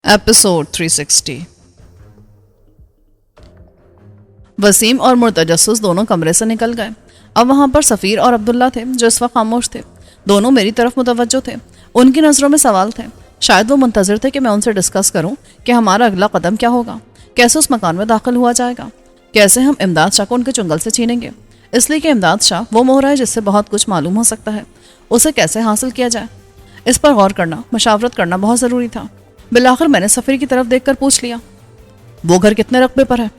Episode 360। Wasim और मुर्तजस्सुस दोनों कमरे से निकल गए। अब वहां पर सफ़ीर और अब्दुल्ला थे जो इस वक्त खामोश थे। दोनों मेरी तरफ मुतवज्जो थे। उनकी नज़रों में सवाल थे। शायद वो मुंतज़िर थे कि मैं उनसे डिस्कस करूं कि हमारा अगला कदम क्या होगा, कैसे उस मकान में दाखिल हुआ जाएगा, कैसे हम इमदाद शाह को उनके चुंगल से छीनेंगे, इसलिए कि इमदाद शाह वो मोहरा है जिससे बहुत कुछ मालूम हो सकता है। उसे कैसे हासिल किया जाए, इस पर गौर करना, मशावरत करना बहुत ज़रूरी था। बिलाखिर मैंने सफ़ीर की तरफ देखकर पूछ लिया, वो घर कितने रकबे पर है?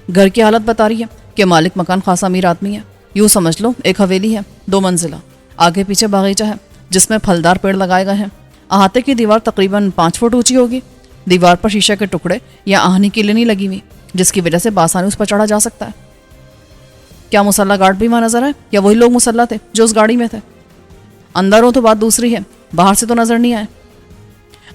घर की हालत बता रही है कि मालिक मकान खासा अमीर आदमी है। यूँ समझ लो एक हवेली है, 2 मंजिला, आगे पीछे बागीचा है जिसमें फलदार पेड़ लगाए गए हैं। अहाते की दीवार तकरीबन 5 फुट ऊंची होगी। दीवार पर शीशे के टुकड़े या आहनी की नहीं लगी हुई, जिसकी वजह से बासानी उस पर चढ़ा जा सकता है। क्या मुसल्ला गार्ड भी वहाँ नजर आए या वही लोग मुसल्ला थे जो उस गाड़ी में थे? अंदर हो तो बात दूसरी है, बाहर से तो नजर नहीं आए।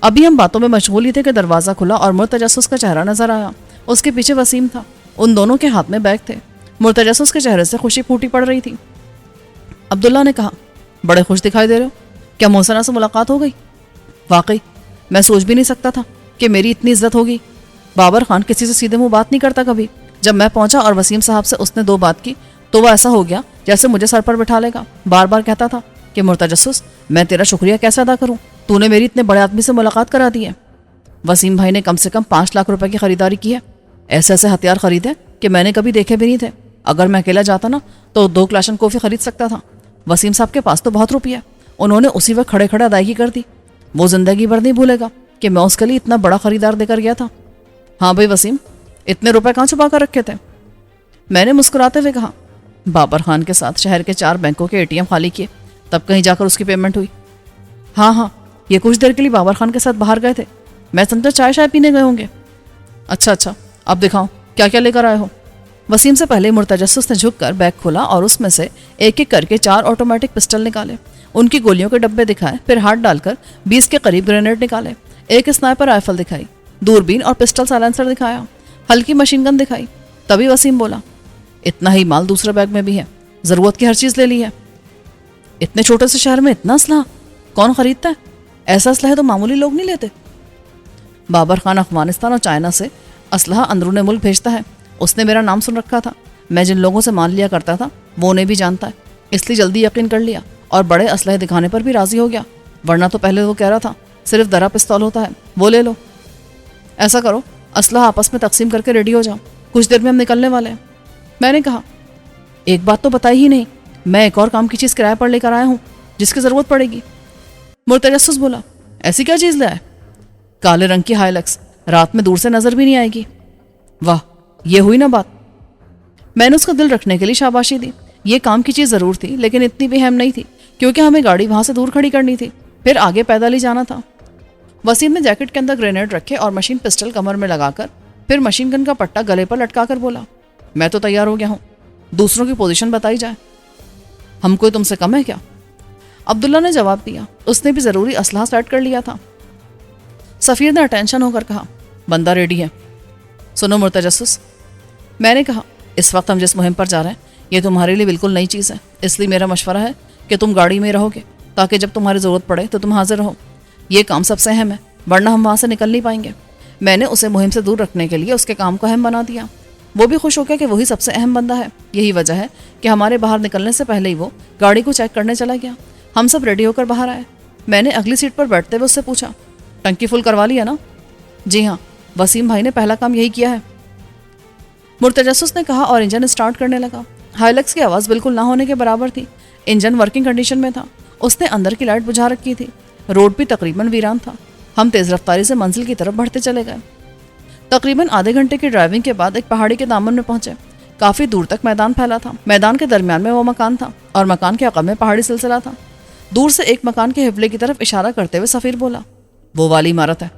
अभी हम बातों में मशगूल ही थे कि दरवाज़ा खुला और मुर्तजस्सुस का चेहरा नजर आया। उसके पीछे वसीम था। उन दोनों के हाथ में बैग थे। मुर्तजस्सुस के चेहरे से खुशी फूटी पड़ रही थी। अब्दुल्ला ने कहा, बड़े खुश दिखाई दे रहे हो, क्या मोहसना से मुलाकात हो गई? वाकई मैं सोच भी नहीं सकता था कि मेरी इतनी इज्जत होगी। बाबर खान किसी से सीधे मुंह बात नहीं करता कभी। जब मैं पहुंचा और वसीम साहब से उसने 2 बात की तो वह ऐसा हो गया जैसे मुझे सर पर बिठा लेगा। बार बार कहता था कि मुर्तजस्सुस, मैं तेरा शुक्रिया कैसे अदा करूं, तूने मेरी इतने बड़े आदमी से मुलाकात करा दी है। वसीम भाई ने कम से कम 5 लाख रुपए की खरीदारी की है। ऐसे ऐसे हथियार खरीदे कि मैंने कभी देखे भी नहीं थे। अगर मैं अकेला जाता ना तो 2 क्लाशन कॉफी खरीद सकता था। वसीम साहब के पास तो बहुत रुपया, उन्होंने उसी वक्त खड़े खड़े अदायगी कर दी। वो जिंदगी भर नहीं भूलेगा कि मैं उसके लिए इतना बड़ा खरीदार देकर गया था। हाँ भाई वसीम, इतने रुपए कहाँ छुपा कर रखे थे? मैंने मुस्कुराते हुए कहा, बाबर खान के साथ शहर के 4 बैंकों के ATM खाली किए, तब कहीं जाकर उसकी पेमेंट हुई। हाँ, ये कुछ देर के लिए बाबर खान के साथ बाहर गए थे। मैं समझा चाय पीने गए होंगे। अच्छा, अब दिखाओ क्या क्या लेकर आए हो। वसीम से पहले मुर्तजस्सुस ने झुककर बैग खोला और उसमें से एक एक करके 4 ऑटोमेटिक पिस्टल निकाले। उनकी गोलियों के डब्बे दिखाए, फिर हाथ डालकर 20 के करीब ग्रेनेड निकाले। एक स्नाइपर राइफल दिखाई, दूरबीन और पिस्टल साइलेंसर दिखाया, हल्की मशीन गन दिखाई। तभी वसीम बोला, इतना ही माल दूसरे बैग में भी है, जरूरत की हर चीज ले ली है। इतने छोटे से शहर में इतना असलहा कौन खरीदता है? ऐसा असलहा तो मामूली लोग नहीं लेते। बाबर खान अफगानिस्तान और चाइना से असलहा अंदरूनी मुल्क भेजता है। उसने मेरा नाम सुन रखा था। मैं जिन लोगों से मान लिया करता था वो उन्हें भी जानता है, इसलिए जल्दी यकीन कर लिया और बड़े असलहे दिखाने पर भी राजी हो गया। वरना तो पहले वो कह रहा था सिर्फ दरा पिस्तौल होता है, वो ले लो। ऐसा करो, असलहा आपस में तकसीम करके रेडी हो जाओ, कुछ देर में हम निकलने वाले हैं। मैंने कहा, एक बात तो बताई ही नहीं, मैं एक और काम की चीज़ किराए पर लेकर आया हूँ जिसकी ज़रूरत पड़ेगी। मुर्तजस्सुस बोला, ऐसी क्या चीज़ लाया? काले रंग की हाइलक्स, रात में दूर से नजर भी नहीं आएगी। वाह, ये हुई ना बात। मैंने उसका दिल रखने के लिए शाबाशी दी। ये काम की चीज़ ज़रूर थी, लेकिन इतनी भी अहम नहीं थी क्योंकि हमें गाड़ी वहाँ से दूर खड़ी करनी थी, फिर आगे पैदल ही जाना था। वसीम ने जैकेट के अंदर ग्रेनेड रखे और मशीन पिस्टल कमर में लगाकर फिर मशीन गन का पट्टा गले पर लटकाकर बोला, मैं तो तैयार हो गया हूँ, दूसरों की पोजीशन बताई जाए। हम कोई तुमसे कम है क्या? अब्दुल्ला ने जवाब दिया। उसने भी ज़रूरी असलहा सेट कर लिया था। सफ़ीर ने अटेंशन होकर कहा, बंदा रेडी है। सुनो मुर्तजस्सुस, मैंने कहा, इस वक्त हम जिस मुहिम पर जा रहे हैं ये तुम्हारे लिए बिल्कुल नई चीज़ है, इसलिए मेरा मशवरा है कि तुम गाड़ी में रहोगे ताकि जब तुम्हारी ज़रूरत पड़े तो तुम हाजिर रहो। ये काम सबसे अहम है, वरना हम वहाँ से निकल नहीं पाएंगे। मैंने उसे मुहिम से दूर रखने के लिए उसके काम को अहम बना दिया। वो भी खुश हो गया कि वही सबसे अहम बंदा है। यही वजह है कि हमारे बाहर निकलने से पहले ही वो गाड़ी को चेक करने चला गया। हम सब रेडी होकर बाहर आए। मैंने अगली सीट पर बैठते हुए उससे पूछा, टंकी फुल करवा लिया ना? जी हाँ, वसीम भाई ने पहला काम यही किया है, मुर्तजस्सुस ने कहा और इंजन स्टार्ट करने लगा। हाइलक्स की आवाज़ बिल्कुल ना होने के बराबर थी। इंजन वर्किंग कंडीशन में था। उसने अंदर की लाइट बुझा रखी थी। रोड भी तकरीबन वीरान था। हम तेज़ रफ्तारी से मंजिल की तरफ बढ़ते चले गए। तकरीबन आधे घंटे की ड्राइविंग के बाद एक पहाड़ी के दामन में पहुंचे। काफ़ी दूर तक मैदान फैला था। मैदान के दरमियान में वो मकान था और मकान के अक़ब में पहाड़ी सिलसिला था। दूर से एक मकान के हिवले की तरफ इशारा करते हुए सफ़ीर बोला, वो वाली इमारत है।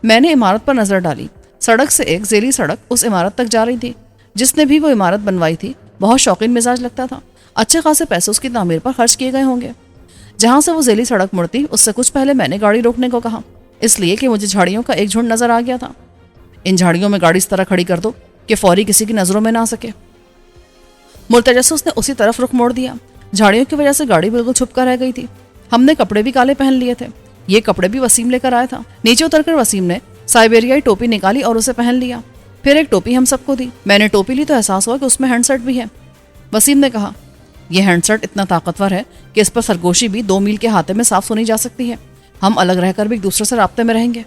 मैंने इमारत पर नज़र डाली। सड़क से एक ज़ेली सड़क उस इमारत तक जा रही थी। जिसने भी वो इमारत बनवाई थी बहुत शौकीन मिजाज लगता था। अच्छे खासे पैसे उसकी तामीर पर खर्च किए गए होंगे। जहाँ से वो ज़ेली सड़क मुड़ती उससे कुछ पहले मैंने गाड़ी रोकने को कहा, इसलिए कि मुझे झाड़ियों का एक झुंड नज़र आ गया था। इन झाड़ियों में गाड़ी इस तरह खड़ी कर दो कि फौरी किसी की नज़रों में ना आ सके। मुर्तजस्सुस ने उसी तरफ रुख मोड़ दिया। झाड़ियों की वजह से गाड़ी बिल्कुल छुप कर रह गई थी। हमने कपड़े भी काले पहन लिए थे। یہ کپڑے بھی وسیم لے کر آیا تھا۔ نیچے اتر کر وسیم نے سائبیریائی ٹوپی نکالی اور اسے پہن لیا، پھر ایک ٹوپی ہم سب کو دی۔ میں نے ٹوپی لی تو احساس ہوا کہ اس میں ہینڈ سیٹ بھی ہے۔ وسیم نے کہا، یہ ہینڈ سیٹ اتنا طاقتور ہے کہ اس پر سرگوشی بھی 2 میل کے ہاتھے میں صاف سنی جا سکتی ہے۔ ہم الگ رہ کر بھی ایک دوسرے سے رابطے میں رہیں گے۔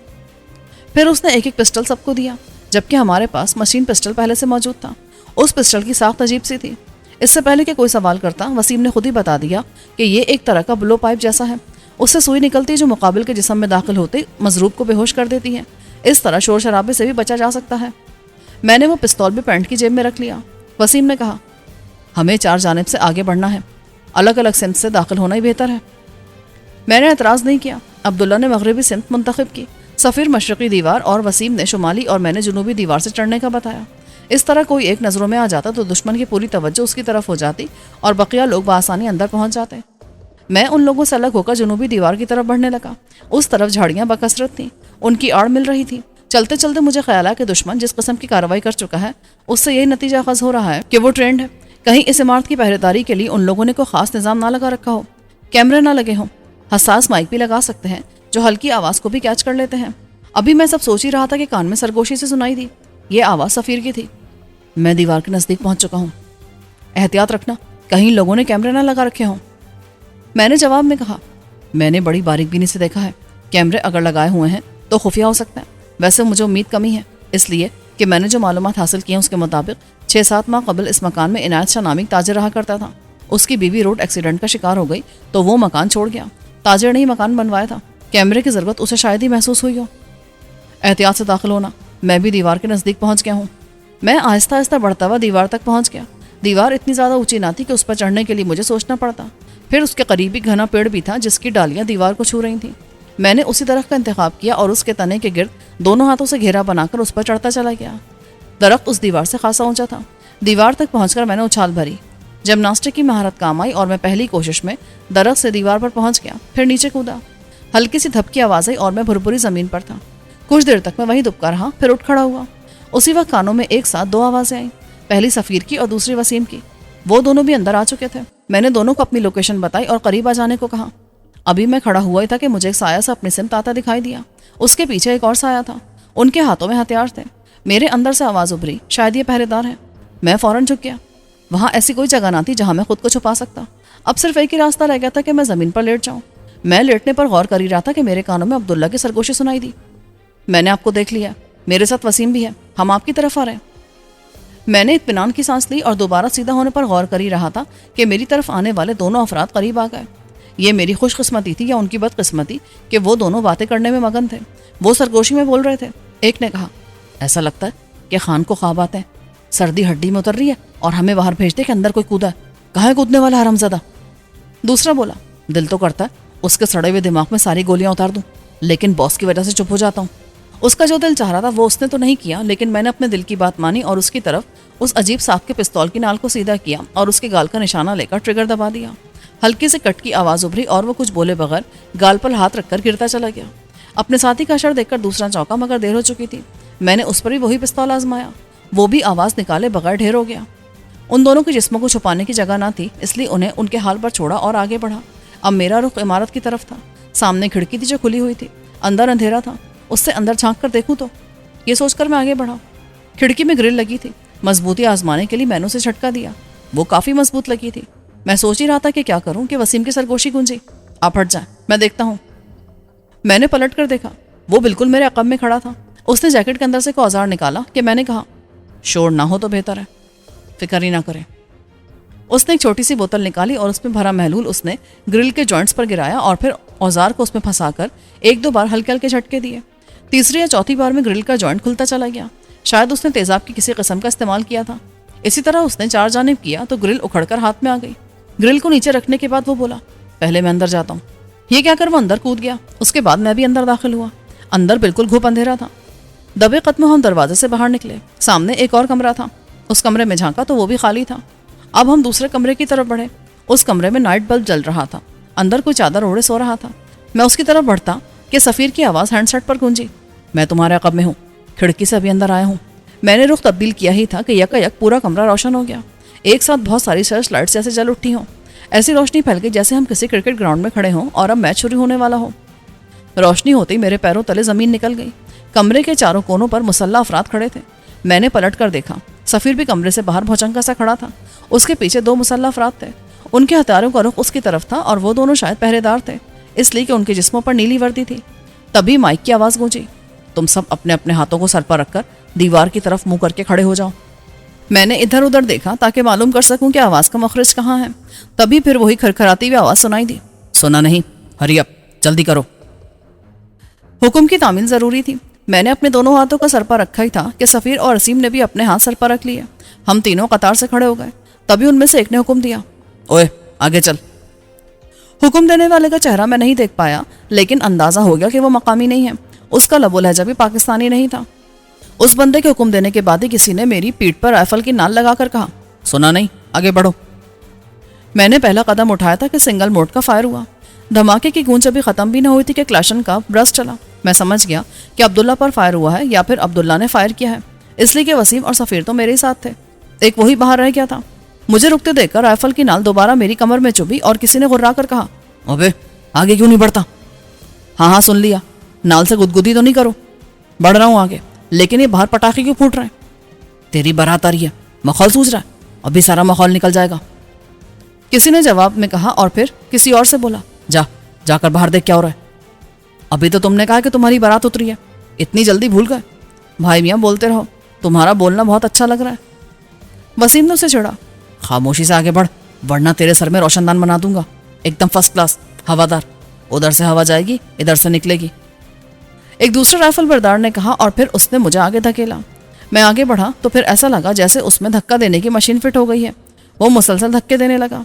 پھر اس نے ایک ایک پسٹل سب کو دیا، جبکہ ہمارے پاس مشین پسٹل پہلے سے موجود تھا۔ اس پسٹل کی ساخت عجیب سی تھی۔ اس سے پہلے کہ کوئی سوال کرتا، وسیم نے خود ہی بتا دیا کہ یہ ایک طرح کا بلو پائپ جیسا ہے۔ اس سے سوئی نکلتی جو مقابل کے جسم میں داخل ہوتے مضروب کو بے ہوش کر دیتی ہے۔ اس طرح شور شرابے سے بھی بچا جا سکتا ہے۔ میں نے وہ پستول بھی پینٹ کی جیب میں رکھ لیا۔ وسیم نے کہا، ہمیں 4 جانب سے آگے بڑھنا ہے، الگ الگ سمت سے داخل ہونا ہی بہتر ہے۔ میں نے اعتراض نہیں کیا۔ عبداللہ نے مغربی سمت منتخب کی، سفیر مشرقی دیوار اور وسیم نے شمالی اور میں نے جنوبی دیوار سے چڑھنے کا بتایا۔ اس طرح کوئی ایک نظروں میں آ جاتا تو دشمن کی پوری توجہ اس کی طرف ہو جاتی اور بقیہ لوگ بآسانی اندر پہنچ جاتے۔ میں ان لوگوں سے الگ ہو کر جنوبی دیوار کی طرف بڑھنے لگا۔ اس طرف جھاڑیاں بکثرت تھیں، ان کی آڑ مل رہی تھی۔ چلتے چلتے مجھے خیال آیا کہ دشمن جس قسم کی کارروائی کر چکا ہے اس سے یہی نتیجہ اخذ ہو رہا ہے کہ وہ ٹرینڈ ہے۔ کہیں اس عمارت کی پہرے داری کے لیے ان لوگوں نے کوئی خاص نظام نہ لگا رکھا ہو، کیمرے نہ لگے ہوں، حساس مائک بھی لگا سکتے ہیں جو ہلکی آواز کو بھی کیچ کر لیتے ہیں۔ ابھی میں سب سوچ ہی رہا تھا کہ کان میں سرگوشی سے سنائی دی۔ یہ آواز سفیر کی تھی۔ میں دیوار کے نزدیک پہنچ چکا ہوں، احتیاط رکھنا کہیں لوگوں نے کیمرے نہ لگا رکھے ہوں۔ میں نے جواب میں کہا، میں نے بڑی باریک بینی سے دیکھا ہے، کیمرے اگر لگائے ہوئے ہیں تو خفیہ ہو سکتا ہے۔ ویسے مجھے امید کمی ہے، اس لیے کہ میں نے جو معلومات حاصل کی ہیں اس کے مطابق 6-7 ماہ قبل اس مکان میں عنایت شاہ نامی تاجر رہا کرتا تھا۔ اس کی بیوی روڈ ایکسیڈنٹ کا شکار ہو گئی تو وہ مکان چھوڑ گیا۔ تاجر نے ہی مکان بنوایا تھا، کیمرے کی ضرورت اسے شاید ہی محسوس ہوئی ہو۔ احتیاط سے داخل ہونا۔ میں بھی دیوار کے نزدیک پہنچ گیا ہوں۔ میں آہستہ آہستہ بڑھتا ہوا دیوار تک پہنچ گیا۔ دیوار اتنی زیادہ اونچی نہ تھی کہ اس پر چڑھنے کے لیے مجھے سوچنا پڑتا۔ پھر اس کے قریب ہی گھنا پیڑ بھی تھا جس کی ڈالیاں دیوار کو چھو رہی تھیں۔ میں نے اسی درخت کا انتخاب کیا اور اس کے تنے کے گرد دونوں ہاتھوں سے گھیرا بنا کر اس پر چڑھتا چلا گیا۔ درخت اس دیوار سے خاصا اونچا تھا۔ دیوار تک پہنچ کر میں نے اچھال بھری۔ جمناسٹک کی مہارت کام آئی اور میں پہلی کوشش میں درخت سے دیوار پر پہنچ گیا، پھر نیچے کودا۔ ہلکی سی دھپ کی آواز آئی اور میں بھربھری زمین پر تھا۔ کچھ دیر تک میں وہیں دبکا رہا، پھر اٹھ کھڑا ہوا۔ اسی وقت کانوں میں ایک ساتھ 2 آوازیں آئیں، پہلی سفیر کی اور دوسری وسیم کی۔ وہ دونوں بھی اندر آ چکے تھے۔ میں نے دونوں کو اپنی لوکیشن بتائی اور قریب آ جانے کو کہا۔ ابھی میں کھڑا ہوا ہی تھا کہ مجھے ایک سایہ سے اپنی سمت آتا دکھائی دیا۔ اس کے پیچھے ایک اور سایہ تھا، ان کے ہاتھوں میں ہتھیار تھے۔ میرے اندر سے آواز ابھری، شاید یہ پہرے دار ہے۔ میں فوراً جھک گیا۔ وہاں ایسی کوئی جگہ نہ تھی جہاں میں خود کو چھپا سکتا۔ اب صرف ایک ہی راستہ رہ گیا تھا کہ میں زمین پر لیٹ جاؤں۔ میں لیٹنے پر غور کر ہی رہا تھا کہ میرے کانوں میں عبداللہ کی سرگوشی سنائی دی۔ میں نے آپ کو دیکھ لیا، میرے ساتھ وسیم بھی ہے، ہم آپ کی طرف آ رہے ہیں۔ میں نے اطمینان کی سانس لی اور دوبارہ سیدھا ہونے پر غور کر ہی رہا تھا کہ میری طرف آنے والے دونوں افراد قریب آ گئے۔ یہ میری خوش قسمتی تھی یا ان کی بد قسمتی کہ وہ دونوں باتیں کرنے میں مگن تھے۔ وہ سرگوشی میں بول رہے تھے۔ ایک نے کہا، ایسا لگتا ہے کہ خان کو خواب آتے ہیں، سردی ہڈی میں اتر رہی ہے اور ہمیں باہر بھیج دے کہ اندر کوئی کودا ہے، کہاں ہے کودنے والا حرامزادہ؟ دوسرا بولا، دل تو کرتا ہے اس کے سڑے ہوئے دماغ میں ساری گولیاں اتار دوں، لیکن باس کی وجہ سے چپ ہو جاتا ہوں۔ اس کا جو دل چاہ رہا تھا وہ اس نے تو نہیں کیا، لیکن میں نے اپنے دل کی بات مانی اور اس کی طرف اس عجیب ساخت کے پستول کی نال کو سیدھا کیا اور اس کے گال کا نشانہ لے کر ٹریگر دبا دیا۔ ہلکی سے کٹ کی آواز ابھری اور وہ کچھ بولے بغیر گال پر ہاتھ رکھ کر گرتا چلا گیا۔ اپنے ساتھی کا اشر دیکھ کر دوسرا چونکا، مگر دیر ہو چکی تھی۔ میں نے اس پر بھی وہی پستول آزمایا، وہ بھی آواز نکالے بغیر ڈھیر ہو گیا۔ ان دونوں کے جسموں کو چھپانے کی جگہ نہ تھی، اس لیے انہیں ان کے حال پر چھوڑا اور آگے بڑھا۔ اب میرا رخ عمارت کی طرف تھا۔ سامنے کھڑکی تھی جو کھلی ہوئی تھی، اندر اندھیرا تھا۔ اس سے اندر جھانک کر دیکھوں تو یہ سوچ کر میں آگے بڑھا۔ کھڑکی میں گرل لگی تھی، مضبوطی آزمانے کے لیے میں نے اسے جھٹکا دیا۔ وہ کافی مضبوط لگی تھی۔ میں سوچ ہی رہا تھا کہ کیا کروں کہ وسیم کی سرگوشی گونجی۔ آپ ہٹ جائیں، میں دیکھتا ہوں۔ میں نے پلٹ کر دیکھا، وہ بالکل میرے عقب میں کھڑا تھا۔ اس نے جیکٹ کے اندر سے کوئی اوزار نکالا کہ میں نے کہا، شور نہ ہو تو بہتر ہے، فکر ہی نہ کریں۔ اس نے ایک چھوٹی سی بوتل نکالی اور اس میں بھرا محلول اس نے گرل کے جوائنٹس پر گرایا اور پھر اوزار کو اس میں پھنسا کر 1-2 بار ہلکے ہلکے جھٹکے دیے۔ تیسری یا چوتھی بار میں گرل کا جوائنٹ کھلتا چلا گیا۔ شاید اس نے تیزاب کی کسی قسم کا استعمال کیا تھا۔ اسی طرح اس نے 4 جانب کیا تو گرل اکھڑ کر ہاتھ میں آ گئی۔ گرل کو نیچے رکھنے کے بعد وہ بولا، پہلے میں اندر جاتا ہوں۔ یہ کہہ کر وہ اندر کود گیا۔ اس کے بعد میں بھی اندر داخل ہوا۔ اندر بالکل گھوپ اندھیرا تھا۔ دبے قدموں ہم دروازے سے باہر نکلے۔ سامنے ایک اور کمرہ تھا۔ اس کمرے میں جھانکا تو وہ بھی خالی تھا۔ اب ہم دوسرے کمرے کی طرف بڑھے۔ اس کمرے میں نائٹ بلب جل رہا تھا۔ اندر کوئی چادر اوڑھے سو رہا تھا۔ میں اس کی طرف بڑھتا کہ سفیر کی آواز ہینڈ سیٹ پر گونجی، میں تمہارے عقب میں ہوں، کھڑکی سے ابھی اندر آیا ہوں۔ میں نے رخ تبدیل کیا ہی تھا کہ یک پورا کمرہ روشن ہو گیا۔ ایک ساتھ بہت ساری سرچ لائٹس جیسے جل اٹھی ہوں۔ ایسی روشنی پھیل گئی جیسے ہم کسی کرکٹ گراؤنڈ میں کھڑے ہوں اور اب میچ شروع ہونے والا ہو۔ روشنی ہوتی میرے پیروں تلے زمین نکل گئی. کمرے کے چاروں کونوں پر مسلح افراد کھڑے تھے. میں نے پلٹ کر دیکھا. سفیر بھی کمرے سے باہر بھوچنکا سا کھڑا تھا. اس کے پیچھے 2 مسلح افراد تھے. ان کے ہتھیاروں کا رخ اس کی طرف تھا اور وہ دونوں شاید پہرے دار تھے، اس لیے کہ ان کے جسموں پر نیلی وردی تھی. تبھی مائک کی آواز گونجی. تم سب اپنے اپنے ہاتھوں کو سر پر رکھ کر دیوار کی طرف منہ کر کے کھڑے ہو جاؤ. میں نے ادھر ادھر دیکھا تاکہ معلوم کر سکوں کہ آواز کا مخرج کہاں ہے. تبھی پھر وہی کھرکھراتی ہوئی آواز سنائی دی. سنا نہیں؟ ہری اپ، جلدی کرو. حکم کی تعمیل ضروری تھی. میں نے اپنے دونوں ہاتھوں کا سر پر رکھا ہی تھا کہ سفیر اور اسیم نے بھی اپنے ہاتھ سر پر رکھ لیے. ہم تینوں قطار سے کھڑے ہو گئے. تبھی ان میں سے ایک نے حکم دیا. اوے آگے چل. حکم دینے والے کا چہرہ میں نہیں دیکھ پایا، لیکن اندازہ ہو گیا کہ وہ مقامی نہیں ہے. اس کا لب و لہجہ بھی پاکستانی نہیں تھا. اس بندے کے حکم دینے کے بعد ہی کسی نے میری پیٹھ پر رائفل کی نال لگا کر کہا، سنا نہیں؟ آگے بڑھو. میں نے پہلا قدم اٹھایا تھا کہ سنگل موڈ کا فائر ہوا. دھماکے کی گونج ابھی ختم بھی نہ ہوئی تھی کہ کلاشن کا برسٹ چلا. میں سمجھ گیا کہ عبداللہ پر فائر ہوا ہے یا پھر عبداللہ نے فائر کیا ہے، اس لیے کہ وسیم اور سفیر تو میرے ہی ساتھ تھے. ایک وہی باہر رہ گیا تھا. مجھے رکتے دیکھ کر رائفل کی نال دوبارہ میری کمر میں چبھی اور کسی نے غرا کر کہا، ابے آگے کیوں نہیں بڑھتا؟ ہاں سن لیا. نال سے گدگدی تو نہیں کرو. بڑھ رہا ہوں آگے، لیکن یہ باہر پٹاخے کیوں پھوٹ رہے ہیں؟ تیری بارات آ رہی ہے، ماحول سوچ رہا ہے. ابھی سارا ماحول نکل جائے گا. کسی نے جواب میں کہا اور پھر کسی اور سے بولا، جا کر باہر دیکھ کیا ہو رہا ہے. ابھی تو تم نے کہا کہ تمہاری بارات اتری ہے، اتنی جلدی بھول گئے؟ بھائی میاں بولتے رہو، تمہارا بولنا بہت اچھا لگ رہا ہے. وسیم نے اسے چھڑا. خاموشی سے آگے بڑھ ورنہ تیرے سر میں روشن دان بنا دوں گا. ایک دم فرسٹ کلاس، ہوادار. ادھر سے ہوا جائے گی، ادھر سے نکلے گی. ایک دوسرے رائفل بردار نے کہا اور پھر اس نے مجھے آگے دھکیلا. میں آگے بڑھا تو پھر ایسا لگا جیسے اس میں دھکا دینے کی مشین فٹ ہو گئی ہے. وہ مسلسل دھکے دینے لگا.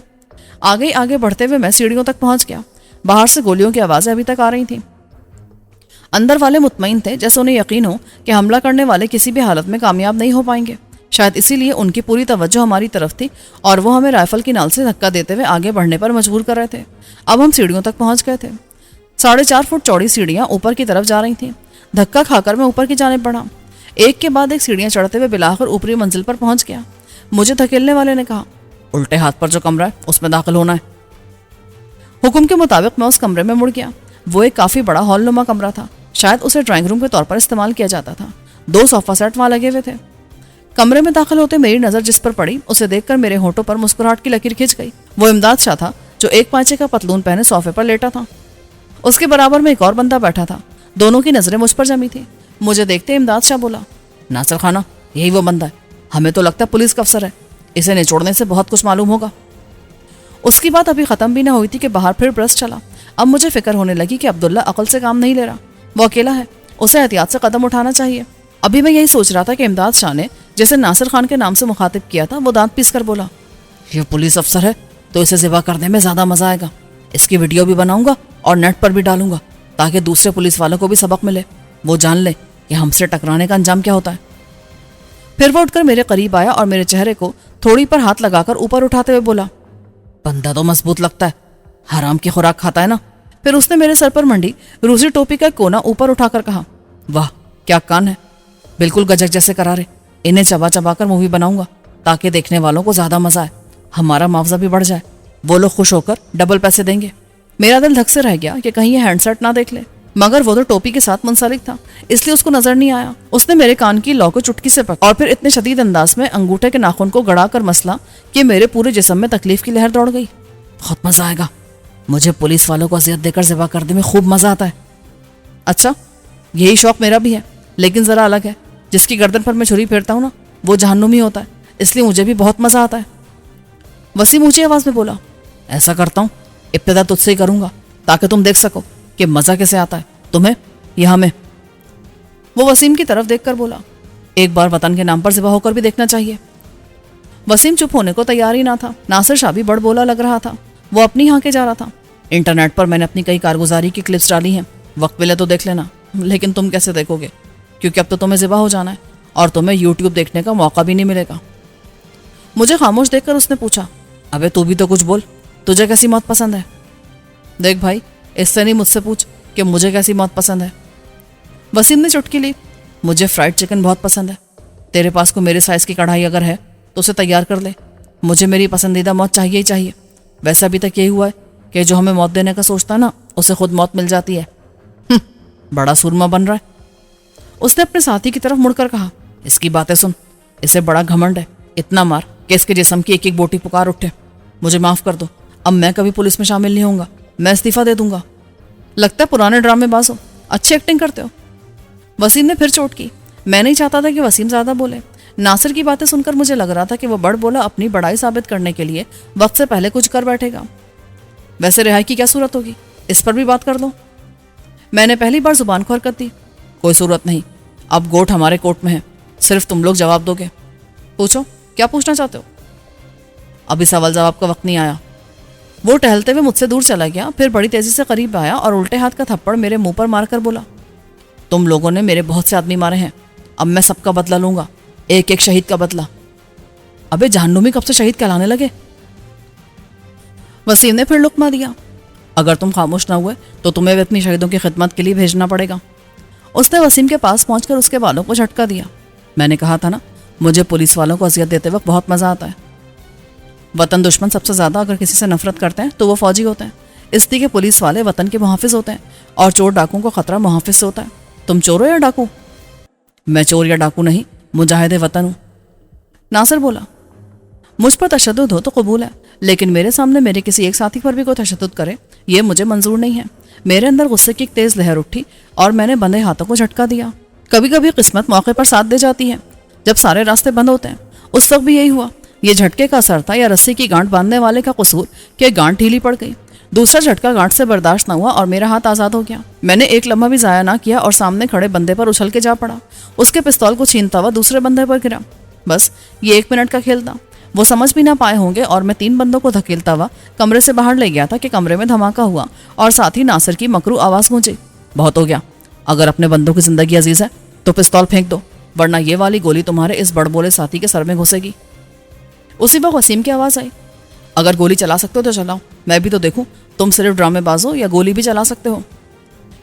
آگے بڑھتے ہوئے میں سیڑھیوں تک پہنچ گیا. باہر سے گولیوں کی آوازیں ابھی تک آ رہی تھیں. اندر والے مطمئن تھے، جیسے انہیں یقین ہو کہ حملہ کرنے والے کسی بھی حالت میں کامیاب نہیں ہو پائیں گے. شاید اسی لیے ان کی پوری توجہ ہماری طرف تھی اور وہ ہمیں رائفل کی نال سے دھکا دیتے ہوئے آگے بڑھنے پر مجبور کر رہے تھے. اب ہم سیڑھیوں تک پہنچ گئے تھے. 4.5 فٹ چوڑی سیڑھیاں اوپر کی طرف جا رہی تھیں. دھکا کھا کر میں اوپر کی جانب بڑھا. ایک کے بعد ایک سیڑھیاں چڑھتے ہوئے بلاخر اوپری منزل پر پہنچ گیا. مجھے دھکیلنے والے نے کہا، الٹے ہاتھ پر جو کمرہ ہے اس میں داخل ہونا ہے. حکم کے مطابق میں اس کمرے میں مڑ گیا. وہ ایک کافی بڑا ہال نما کمرہ تھا. شاید اسے ڈرائنگ روم کے طور پر استعمال کیا جاتا تھا. 2 صوفہ سیٹ وہاں لگے ہوئے تھے. کمرے میں داخل ہوتے میری نظر جس پر پڑی اسے دیکھ کر میرے ہونٹوں پر مسکراہٹ کی لکیر کھنچ گئی. وہ امداد شاہ تھا جو ایک پانچے کا پتلون پہنے صوفے پر لیٹا تھا. اس کے برابر میں ایک اور بندہ بیٹھا تھا. دونوں کی نظریں مجھ پر جمی تھی. مجھے دیکھتے امداد شاہ بولا، ناصر خانہ یہی وہ بندہ ہے. ہمیں تو لگتا ہے پولیس کا افسر ہے. اسے نچوڑنے سے بہت کچھ معلوم ہوگا. اس کی بات ابھی ختم بھی نہ ہوئی تھی کہ باہر پھر برسٹ چلا. اب مجھے فکر ہونے لگی کہ عبداللہ عقل سے کام نہیں لے رہا. وہ اکیلا ہے، اسے احتیاط سے قدم اٹھانا چاہیے. ابھی میں یہی سوچ رہا تھا کہ امداد شاہ نے جیسے ناصر خان کے نام سے مخاطب کیا تھا وہ دانت پیس کر بولا، یہ پولیس افسر ہے تو اسے ذبح کرنے میں زیادہ مزہ آئے گا. اس کی ویڈیو بھی بناؤں گا اور نیٹ پر بھی ڈالوں گا تاکہ دوسرے پولیس والوں کو بھی سبق ملے. وہ جان لے کہ ہم سے ٹکرانے کا انجام کیا ہوتا ہے. پھر وہ اٹھ کر میرے قریب آیا اور میرے چہرے کو تھوڑی پر ہاتھ لگا کر اوپر اٹھاتے ہوئے بولا، بندہ تو مضبوط لگتا ہے، حرام کی خوراک کھاتا ہے نا. پھر اس نے میرے سر پر منڈی روسی ٹوپی کا کونا اوپر اٹھا کر کہا، واہ کیا کان ہے، بالکل گجک جیسے قرار ہے. انہیں چبا چبا کر مووی بناؤں گا تاکہ دیکھنے والوں کو زیادہ مزہ آئے، ہمارا معاوضہ بھی بڑھ جائے. وہ لوگ خوش ہو کر ڈبل پیسے دیں گے. میرا دل دھک سے رہ گیا کہ کہیں یہ ہینڈ سیٹ نہ دیکھ لے، مگر وہ تو ٹوپی کے ساتھ منسلک تھا اس لیے اس کو نظر نہیں آیا. اس نے میرے کان کی لو کو چٹکی سے پکڑا اور پھر اتنے شدید انداز میں انگوٹھے کے ناخن کو گڑا کر مسلا کہ میرے پورے جسم میں تکلیف کی لہر دوڑ گئی. بہت مزہ آئے گا، مجھے پولیس والوں کو اذیت دے کر ذبح کرنے میں خوب مزہ آتا ہے. اچھا یہی شوق میرا بھی ہے، لیکن ذرا الگ ہے. جس کی گردن پر میں چھری پھیرتا ہوں نا وہ جہنمی ہوتا ہے، اس لیے مجھے بھی بہت مزہ آتا ہے. وسیم اونچی آواز میں بولا، ایسا کرتا ہوں ابتدا تجھ سے ہی کروں گا تاکہ تم دیکھ سکو کہ مزہ کیسے آتا ہے تمہیں یا ہمیں. وہ وسیم کی طرف دیکھ کر بولا، ایک بار وطن کے نام پر ذبح ہو کر بھی دیکھنا چاہیے. وسیم چپ ہونے کو تیار ہی نہ تھا. ناصر شاہ بھی بڑ بولا لگ رہا تھا. وہ اپنی ہاں کے جا رہا تھا. انٹرنیٹ پر میں نے اپنی کئی کارگزاری کی کلپس ڈالی ہیں، وقت ملے تو دیکھ لینا. لیکن تم کیسے دیکھو گے کیونکہ اب تو تمہیں ذبح ہو جانا ہے اور تمہیں یوٹیوب دیکھنے کا موقع بھی نہیں ملے گا. مجھے خاموش دیکھ کر اس نے پوچھا، ابے تو بھی تو کچھ بول، تجھے کیسی موت پسند ہے؟ دیکھ بھائی اس سے نہیں مجھ سے پوچھ کہ مجھے کیسی موت پسند ہے. وسیم نے چٹکی لی، مجھے فرائیڈ چکن بہت پسند ہے. تیرے پاس کو میرے سائز کی کڑھائی اگر ہے تو اسے تیار کر لے. مجھے میری پسندیدہ موت چاہیے ہی چاہیے. ویسے ابھی تک یہی ہوا ہے کہ جو ہمیں موت دینے کا سوچتا ہے نا اسے خود موت مل جاتی ہے. बड़ा सूरमा बन रहा है। उसने अपने साथी की तरफ मुड़कर कहा, इसकी बातें सुन, इसे बड़ा घमंड है, इतना मार कि इसके जिस्म की एक एक बोटी पुकार उठे। मुझे माफ कर दो, अब मैं कभी पुलिस में शामिल नहीं होऊंगा, मैं इस्तीफा दे दूंगा। लगता है पुराने ड्रामेबाज हो, अच्छी एक्टिंग करते हो। वसीम ने फिर चोट की। मैं नहीं चाहता था कि वसीम ज्यादा बोले। नासिर की बातें सुनकर मुझे लग रहा था कि वो बड़ बोला अपनी बड़ाई साबित करने के लिए वक्त से पहले कुछ कर बैठेगा। वैसे रिहाई की क्या सूरत होगी, इस पर भी बात कर दो। मैंने पहली बार जुबान को हरकत दी। कोई सूरत नहीं, अब गोट हमारे कोर्ट में है, सिर्फ तुम लोग जवाब दोगे। पूछो, क्या पूछना चाहते हो? अभी सवाल जवाब का वक्त नहीं आया। वो टहलते हुए मुझसे दूर चला गया, फिर बड़ी तेजी से करीब आया और उल्टे हाथ का थप्पड़ मेरे मुंह पर मारकर बोला, तुम लोगों ने मेरे बहुत से आदमी मारे हैं, अब मैं सबका बदला लूंगा, एक एक शहीद का बदला। अबे जहन्नुमी कब से शहीद कहलाने लगे? वसीम ने फिर लुकमा दिया। अगर तुम खामोश ना हुए तो तुम्हें भी अपनी शहीदों की खिदमत के लिए भेजना पड़ेगा। उसने वसीम के पास पहुंचकर उसके बालों को झटका दिया। मैंने कहा था ना, मुझे पुलिस वालों को अजियत देते वक्त बहुत मजा आता है। वतन दुश्मन सबसे ज्यादा अगर किसी से नफरत करते हैं तो वो फौजी होते हैं, इसलिए कि पुलिस वाले वतन के मुहाफिज होते हैं और चोर डाकुओं को खतरा मुहाफिज से होता है। तुम चोर हो या डाकू? मैं चोर या डाकू नहीं, मुजाहिदे वतन हूं। नासिर बोला, मुझ पर तशद्दुद हो तो कबूल है, लेकिन मेरे सामने मेरे किसी एक साथी पर भी कोई तशद्दुद करे ये मुझे मंजूर नहीं है। मेरे अंदर गुस्से की एक तेज लहर उठी और मैंने बंधे हाथों को झटका दिया। कभी कभी किस्मत मौके पर साथ दे जाती है, जब सारे रास्ते बंद होते हैं। उस वक्त भी यही हुआ। ये झटके का असर था या रस्सी की गांठ बांधने वाले का कसूर कि गांठ ढीली पड़ गई। दूसरा झटका गांठ से बर्दाश्त न हुआ और मेरा हाथ आजाद हो गया। मैंने एक लम्हा भी जाया ना किया और सामने खड़े बंदे पर उछल के जा पड़ा। उसके पिस्तौल को छीनता हुआ दूसरे बंदे पर गिरा। बस ये 1 मिनट का खेल था। वो समझ भी ना पाए होंगे और मैं 3 बंदों को धकेलता हुआ कमरे से बाहर ले गया था कि कमरे में धमाका हुआ और साथ ही नासिर की मकरू आवाज गूंजी, बहुत हो गया, अगर अपने बंदों की जिंदगी अजीज है तो पिस्तौल फेंक दो, वरना ये वाली गोली तुम्हारे इस बड़बोले साथी के सर में घुसेगी। उसी वक्त वसीम की आवाज आई, अगर गोली चला सकते हो तो चलाओ, मैं भी तो देखूं तुम सिर्फ ड्रामेबाज हो या गोली भी चला सकते हो।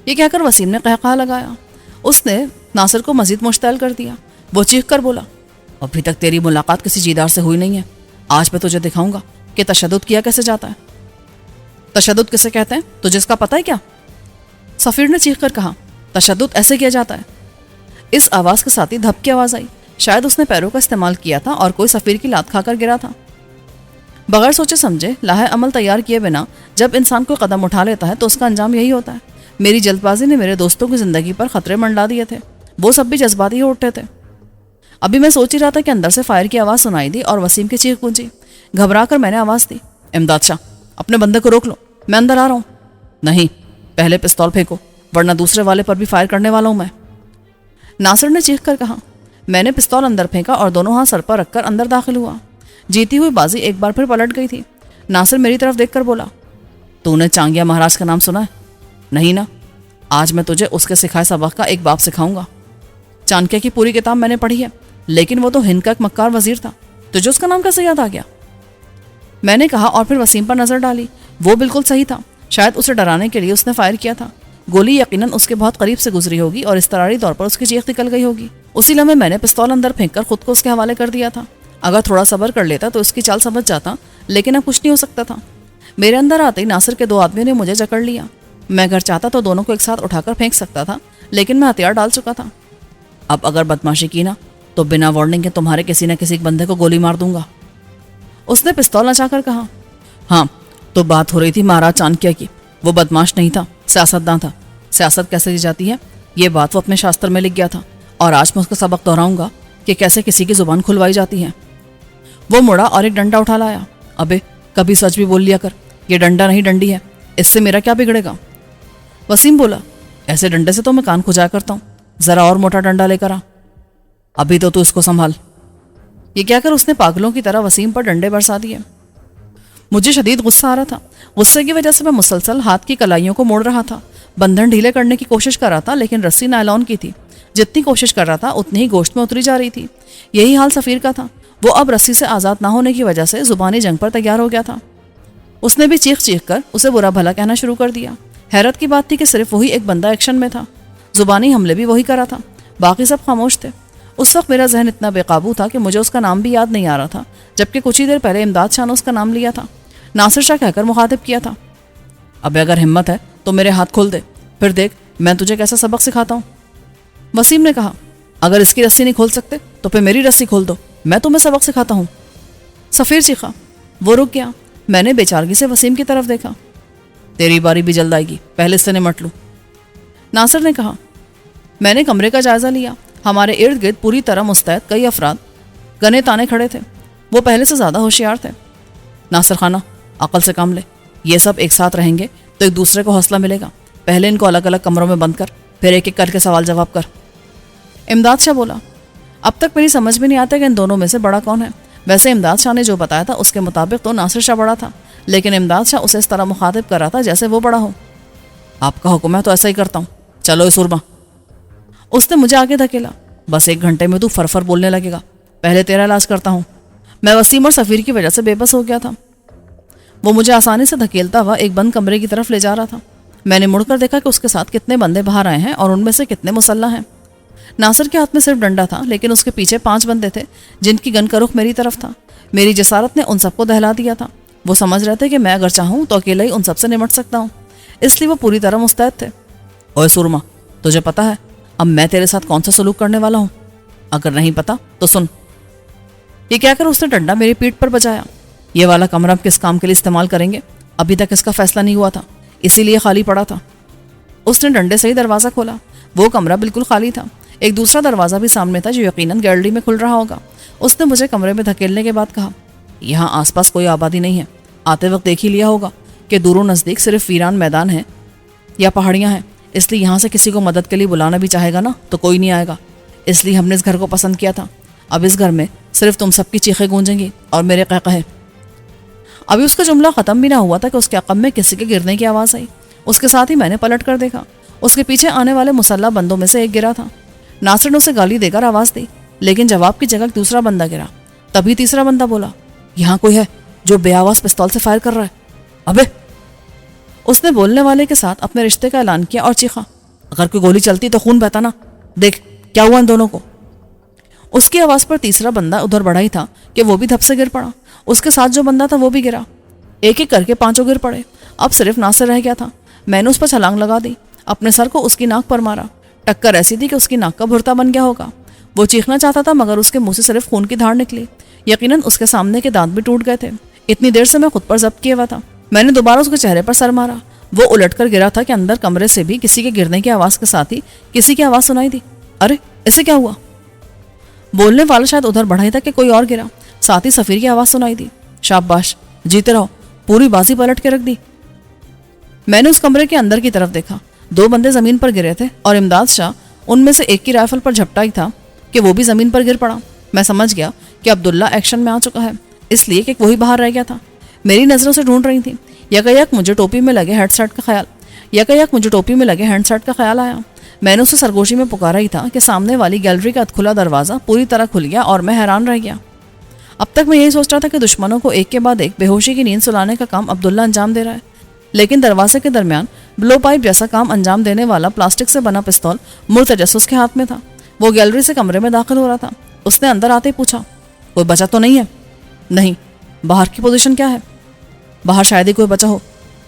ये कहकर वसीम ने कहकहा लगाया। उसने नासिर को मजीद मुश्तैल कर दिया। वो चीख कर बोला, अभी तक तेरी मुलाकात किसी चीदार से हुई नहीं है, आज मैं तुझे दिखाऊंगा कि तशद्दुद किया कैसे जाता है। तशद्दुद किसे कहते हैं तुझे इसका पता है क्या? सफीर ने चीख कर कहा, तशद्दुद ऐसे किया जाता है। इस आवाज के साथ ही धप की आवाज आई। शायद उसने पैरों का इस्तेमाल किया था और कोई सफीर की लात खाकर गिरा था। बगैर सोचे समझे लाहे अमल तैयार किए बिना जब इंसान कोई कदम उठा लेता है तो उसका अंजाम यही होता है। मेरी जल्दबाजी ने मेरे दोस्तों की जिंदगी पर खतरे मंडा दिए थे। वो सब भी जज्बाती हो उठे थे। अभी मैं सोच ही रहा था कि अंदर से फायर की आवाज सुनाई दी और वसीम की चीख गूंजी। घबरा कर मैंने आवाज दी, इमदाद शाह, अपने बंदे को रोक लो, मैं अंदर आ रहा हूं। नहीं, पहले पिस्तौल फेंको, वरना दूसरे वाले पर भी फायर करने वाला हूं मैं। नासिर ने चीख कर कहा। मैंने पिस्तौल अंदर फेंका और दोनों हाथ सर पर रखकर अंदर दाखिल हुआ। जीती हुई बाजी एक बार फिर पलट गई थी। नासिर मेरी तरफ देखकर बोला, तूने चांगिया महाराज का नाम सुना है? नहीं ना, आज मैं तुझे उसके सिखाए सबक का एक बाब सिखाऊंगा। चाणक्य की पूरी किताब मैंने पढ़ी है, लेकिन वो तो हिंद का एक मक्कार वजीर था, तुझे उसका नाम कैसे याद आ गया? मैंने कहा और फिर वसीम पर नजर डाली। वो बिल्कुल सही था। शायद उसे डराने के लिए उसने फायर किया था। गोली यकीनन उसके बहुत करीब से गुजरी होगी और इस्तरारी तौर पर उसकी चीख निकल गई होगी। उसी लम्हे मैंने पिस्तौल अंदर फेंककर खुद को उसके हवाले कर दिया था। अगर थोड़ा सब्र कर लेता तो उसकी चाल समझ जाता, लेकिन अब कुछ नहीं हो सकता था। मेरे अंदर आते ही नासिर के 2 आदमियों ने मुझे जकड़ लिया। मैं अगर चाहता तो दोनों को एक साथ उठाकर फेंक सकता था, लेकिन मैं हथियार डाल चुका था। अब अगर बदमाशी की ना तो बिना वार्निंग के तुम्हारे किसी न किसी बंदे को गोली मार दूंगा। उसने पिस्तौल नचाकर कहा। हाँ, तो बात हो रही थी महाराज चाणक्य की। वो बदमाश नहीं था, सियासतदान था। सियासत कैसे की जाती है ये बात वो अपने शास्त्र में लिख गया था, और आज मैं उसका सबक दोहराऊंगा कि कैसे किसी की जुबान खुलवाई जाती है। वो मुड़ा और एक डंडा उठा लाया। अबे कभी सच भी बोल लिया कर, ये डंडा नहीं डंडी है, इससे मेरा क्या बिगड़ेगा? वसीम बोला, ऐसे डंडे से तो मैं कान खुजाया करता हूँ, जरा और मोटा डंडा लेकर आ। अभी तो तू इसको संभाल। ये कहकर उसने पागलों की तरह वसीम पर डंडे बरसा दिए। मुझे शदीद गुस्सा आ रहा था। गुस्से की वजह से मैं मुसलसल हाथ की कलाइयों को मोड़ रहा था। बंधन ढीले करने की कोशिश कर रहा था, लेकिन रस्सी नायलॉन की थी। जितनी कोशिश कर रहा था उतनी ही गोश्त में उतरी जा रही थी। यही हाल सफीर का था। वो अब रस्सी से आज़ाद ना होने की वजह से जुबानी जंग पर तैयार हो गया था। उसने भी चीख चीख कर उसे बुरा भला कहना शुरू कर दिया। हैरत की बात थी कि सिर्फ वही एक बंदा एक्शन में था। जुबानी हमले भी वही करा था, बाकी सब खामोश थे। उस वक्त मेरा जहन इतना बेकाबू था कि मुझे उसका नाम भी याद नहीं आ रहा था, जबकि कुछ ही देर पहले इमदाद शाह ने उसका नाम लिया था। नासिर शाह कहकर मुखातिब किया था। अब अगर हिम्मत है तो मेरे हाथ खोल दे, फिर देख मैं तुझे कैसा सबक सिखाता हूँ। वसीम ने कहा, अगर इसकी रस्सी नहीं खोल सकते तो फिर मेरी रस्सी खोल दो, मैं तुम्हें सबक सिखाता हूँ। सफ़ीर चीखा। वो रुक गया। मैंने बेचारगी से वसीम की तरफ देखा। तेरी बारी भी जल्द आएगी, पहले इससे निमट लूँ। नासिर ने कहा। मैंने कमरे का जायजा लिया। हमारे इर्द गिर्द पूरी तरह मुस्तैद कई अफराद गने ताने खड़े थे। वो पहले से ज़्यादा होशियार थे। नासिर खाना, अकल से काम ले। ये सब एक साथ रहेंगे तो एक दूसरे को हौसला मिलेगा। पहले इनको अलग अलग कमरों में बंद कर, फिर एक एक करके सवाल जवाब कर। इमदाद शाह बोला। अब तक मेरी समझ में नहीं आता कि इन दोनों में से बड़ा कौन है। वैसे इमदाद शाह ने जो बताया था उसके मुताबिक तो नासिर शाह बड़ा था, लेकिन इमदाद शाह उसे इस तरह मुखातिब कर रहा था जैसे वो बड़ा हो। आपका हुक्म है तो ऐसा ही करता हूँ, चलो इस उर्मा। उसने मुझे आगे धकेला। बस 1 घंटे में तू फरफर बोलने लगेगा, पहले तेरा इलाज करता हूँ। मैं वसीम और सफ़ीर की वजह से बेबस हो गया था। वो मुझे आसानी से धकेलता हुआ एक बंद कमरे की तरफ ले जा रहा था। मैंने मुड़कर देखा कि उसके साथ कितने बंदे बाहर आए हैं और उनमें से कितने मुसल्लह हैं। नासिर के हाथ में सिर्फ डंडा था, लेकिन उसके पीछे 5 बंदे थे जिनकी गन का रुख मेरी तरफ था। मेरी जसारत ने उन सबको दहला दिया था। वो समझ रहे थे कि मैं अगर चाहूँ तो अकेला ही उन सबसे निमट सकता हूँ, इसलिए वो पूरी तरह मुस्तैद थे। ओए सुरमा, तुझे पता है अब मैं तेरे साथ कौन सा सलूक करने वाला हूँ? अगर नहीं पता तो सुन। ये कहकर उसने डंडा मेरी पीठ पर बजाया। ये वाला कमरा हम किस काम के लिए इस्तेमाल करेंगे, अभी तक इसका फैसला नहीं हुआ था, इसीलिए खाली पड़ा था। उसने डंडे से ही दरवाज़ा खोला। वो कमरा बिल्कुल खाली था। एक दूसरा दरवाज़ा भी सामने था जो यकीनन गैलरी में खुल रहा होगा। उसने मुझे कमरे में धकेलने के बाद कहा, यहाँ आसपास कोई आबादी नहीं है। आते वक्त देख ही लिया होगा कि दूरों नज़दीक सिर्फ वीरान मैदान है या पहाड़ियाँ हैं, इसलिए यहाँ से किसी को मदद के लिए बुलाना भी चाहेगा ना तो कोई नहीं आएगा। इसलिए हमने इस घर को पसंद किया था। अब इस घर में सिर्फ तुम सबकी चीखें गूंजेंगी और मेरे कहकहे। अभी उसका जुमला ख़त्म भी ना हुआ था कि उसके अक़ब में किसी के गिरने की आवाज़ आई। उसके साथ ही मैंने पलट कर देखा। उसके पीछे आने वाले मुसल्लह बंदों में से एक गिरा था। नासिर ने उसे गाली देकर आवाज़ दी, लेकिन जवाब की जगह दूसरा बंदा गिरा। तभी तीसरा बंदा बोला, यहाँ कोई है जो बेआवाज़ पिस्तौल से फायर कर रहा है। अबे! उसने बोलने वाले के साथ अपने रिश्ते का ऐलान किया और चीखा, अगर कोई गोली चलती तो खून बहता ना। देख क्या हुआ इन दोनों को। उसकी आवाज़ पर तीसरा बंदा उधर बढ़ा ही था कि वो भी धप से गिर पड़ा। उसके साथ जो बंदा था वो भी गिरा। एक एक करके 5 गिर पड़े। अब सिर्फ नासिर रह गया था। मैंने उस पर छलांग लगा दी, अपने सर को उसकी नाक पर मारा। टक्कर ऐसी थी कि उसकी नाक का भुरता बन गया होगा। वो चीखना चाहता था मगर उसके मुंह से सिर्फ खून की धार निकली। यकीनन उसके सामने के दांत भी टूट गए थे। इतनी देर से मैं खुद पर जब्त किया हुआ था। मैंने दोबारा उसके चेहरे पर सर मारा। वो उलट कर गिरा था कि अंदर कमरे से भी किसी के गिरने की आवाज़ के साथ ही किसी की आवाज़ सुनाई दी। अरे इसे क्या हुआ? बोलने वाला शायद उधर बढ़ा ही था कि कोई और गिरा। साथ ही सफ़ीर की आवाज़ सुनाई दी, शाबाश, जीते रहो, पूरी बाजी पलट के रख दी। मैंने उस कमरे के अंदर की तरफ देखा। 2 बंदे ज़मीन पर गिरे थे और इमदाद शाह उनमें से एक की राइफल पर झपटा ही था कि वो भी ज़मीन पर गिर पड़ा। मैं समझ गया कि अब्दुल्ला एक्शन में आ चुका है, इसलिए कि वही बाहर रह गया था। मेरी नज़रों से ढूंढ रही थी। यकायक मुझे टोपी में लगे हैंडसेट का ख्याल आया। मैंने उसे सरगोशी में पुकारा ही था कि सामने वाली गैलरी का अधखुला दरवाज़ा पूरी तरह खुल गया और मैं हैरान रह गया। अब तक मैं यही सोच रहा था कि दुश्मनों को एक के बाद एक बेहोशी की नींद सुलाने का काम अब्दुल्ला अंजाम दे रहा है, लेकिन दरवाजे के दरमियान ब्लो पाइप जैसा काम अंजाम देने वाला प्लास्टिक से बना पिस्तौल मुर्तजस्सुस के हाथ में था। वो गैलरी से कमरे में दाखिल हो रहा था। उसने अंदर आते ही पूछा, कोई बचा तो नहीं है? नहीं। बाहर की पोजीशन क्या है? बाहर शायद ही कोई बचा हो,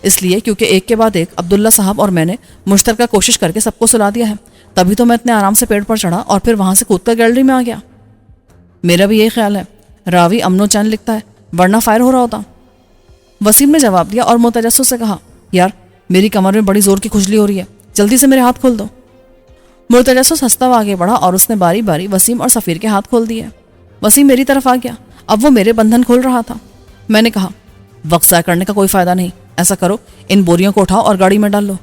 इसलिए क्योंकि एक के बाद एक अब्दुल्ला साहब और मैंने मुश्तरका कोशिश करके सबको सुला दिया है। तभी तो मैं इतने आराम से पेड़ पर चढ़ा और फिर वहां से कूदकर गैलरी में आ गया। मेरा भी यही ख्याल है। रावी अमनो चैन लिखता है, वरना फायर हो रहा होता। वसीम ने जवाब दिया और मुतजस्सिस से कहा, यार मेरी कमर में बड़ी जोर की खुजली हो रही है, जल्दी से मेरे हाथ खोल दो। मुतजस्सिस हंसता हुआ आगे बढ़ा और उसने बारी बारी वसीम और सफ़ीर के हाथ खोल दिए। वसीम मेरी तरफ आ गया। अब वो मेरे बंधन खोल रहा था। मैंने कहा, वक्त ज़ाया करने का कोई फ़ायदा नहीं। ऐसा करो, इन बोरियों को उठाओ और गाड़ी में डाल लो।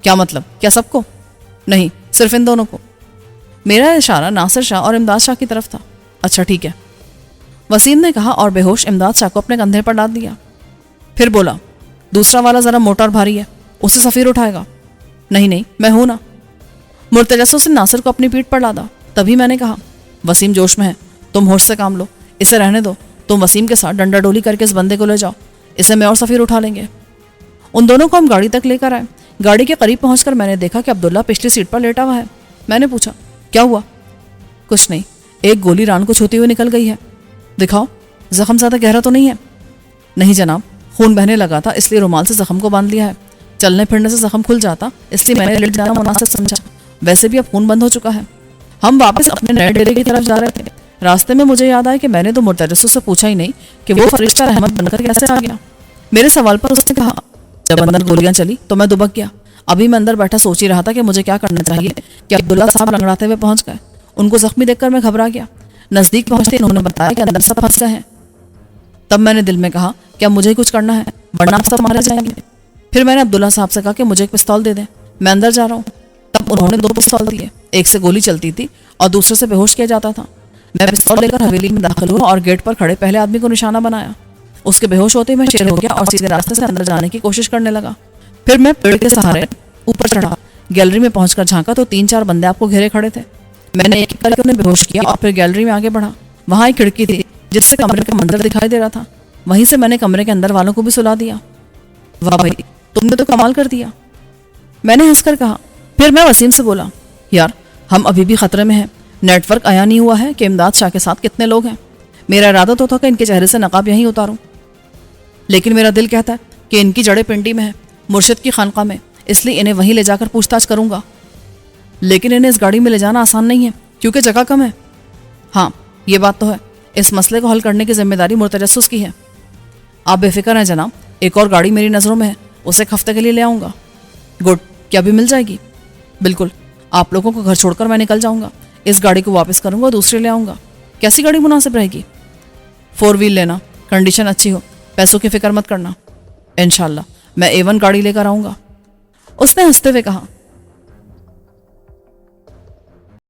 क्या मतलब? क्या सबको? नहीं, सिर्फ इन दोनों को। मेरा इशारा नासिर शाह और इमदाद शाह की तरफ था। अच्छा ठीक है, वसीम ने कहा और बेहोश इमदाद शाह को अपने कंधे पर डाल दिया। फिर बोला, दूसरा वाला ज़रा मोटा और भारी है, उसे सफ़ीर उठाएगा। नहीं, मैं हूं ना। मुर्तजस्सिस ने नासिर को अपनी पीठ पर लादा। तभी मैंने कहा, वसीम जोश में है, तुम होश से काम लो, इसे रहने दो। तुम वसीम के साथ डंडा डोली करके इस बंदे को ले जाओ, इसे मैं और सफ़ीर उठा लेंगे। उन दोनों को हम गाड़ी तक लेकर आए। गाड़ी के करीब पहुंचकर मैंने देखा कि अब्दुल्ला पिछली सीट पर लेटा हुआ है। मैंने पूछा, क्या हुआ? कुछ नहीं, एक गोली रान को छूती हुई निकल गई है। दिखाओ, जख्म ज़्यादा गहरा तो नहीं है? नहीं जनाब, खून बहने लगा था, इसलिए रुमाल से जख्म को बांध लिया है। चलने फिरने से जख्म खुल जाता, इसलिए मैंने लेट जाना मुनासिब समझा। वैसे भी अब खून बंद हो चुका है। हम वापस अपने नए डेरे की तरफ जा रहे थे। रास्ते में मुझे याद आया कि मैंने तो मुर्तजस्सुस से पूछा ही नहीं कि वो फरिश्ता रहमत बनकर कैसे आ गया। मेरे सवाल पर उसने कहा, जब अंदर गोलियां चली तो मैं दुबक गया। अभी मैं अंदर बैठा सोच ही रहा था कि मुझे क्या करना चाहिए कि अब्दुल्ला साहब लंगड़ाते हुए पहुंच गए। उनको जख्मी देखकर मैं घबरा गया। नजदीक पहुंचते इन्होंने बताया कि अंदर सब फंस गए हैं। तब मैंने दिल में कहा, क्या मुझे कुछ करना है, वरना आप सब मारे जाएंगे। फिर मैंने अब्दुल्ला साहब से कहा कि मुझे एक पिस्तौल दे दें, मैं अंदर जा रहा हूँ। तब उन्होंने 2 पिस्तौल दिए, एक से गोली चलती थी और दूसरे से बेहोश किया जाता था। मैं पिस्तौल लेकर हवेली में दाखिल हुआ और गेट पर खड़े पहले आदमी को निशाना बनाया। उसके बेहोश होते ही मैं शेर हो गया और सीधे रास्ते से अंदर जाने की कोशिश करने लगा। फिर मैं पेड़ के सहारे ऊपर चढ़ा। गैलरी में पहुंचकर झांका तो 3-4 बंदे आपको घेरे खड़े थे। मैंने एक करके उन्हें बेहोश किया और फिर गैलरी में आगे बढ़ा। वहां एक खिड़की थी जिससे कमरे का मंजर दिखाई दे रहा था। वहीं से मैंने कमरे के अंदर वालों को भी सुला दिया। वाह भाई, तुमने तो कमाल कर दिया, मैंने हंसकर कहा। फिर मैं वसीम से बोला, यार हम अभी भी खतरे में हैं। नेटवर्क आया नहीं हुआ है कि इमदाद शाह के साथ कितने लोग हैं। मेरा इरादा तो था कि इनके चेहरे से नकाब यहीं उतारूं, लेकिन मेरा दिल कहता है कि इनकी जड़ें पिंडी में है, मुर्शिद की खानका में, इसलिए इन्हें वहीं ले जाकर पूछताछ करूंगा। लेकिन इन्हें इस गाड़ी में ले जाना आसान नहीं है क्योंकि जगह कम है। हाँ, ये बात तो है। इस मसले को हल करने की जिम्मेदारी मुर्तजस्सुस की है। आप बेफिक्र हैं जनाब, एक और गाड़ी मेरी नज़रों में है, उसे एक हफ्ते के लिए ले आऊँगा। गुड, क्या अभी मिल जाएगी? बिल्कुल, आप लोगों को घर छोड़कर मैं निकल जाऊँगा। इस गाड़ी को वापस करूँगा, दूसरी ले आऊँगा। कैसी गाड़ी मुनासिब रहेगी? 4 व्हील लेना, कंडीशन अच्छी हो, पैसों की फिक्र मत करना। इंशाल्लाह मैं A1 गाड़ी लेकर आऊँगा, उसने हंसते हुए कहा।